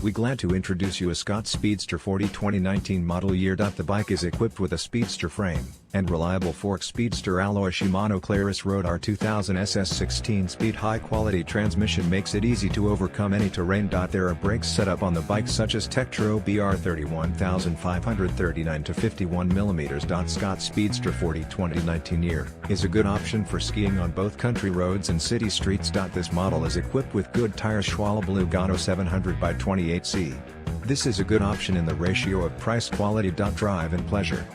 We glad to introduce you a SCOTT Speedster 40 2019 model year. The bike is equipped with a Speedster frame, and reliable fork Speedster alloy Shimano Claris Road R2000 SS 16-speed high-quality transmission makes it easy to overcome any terrain. There are brakes set up on the bike such as Tektro BR-31539-51mm. SCOTT Speedster 40 2019 year is a good option for skiing on both country roads and city streets. This model is equipped with good tires Schwalbe Lugano700x28C. This is a good option in the ratio of price quality. Drive and pleasure.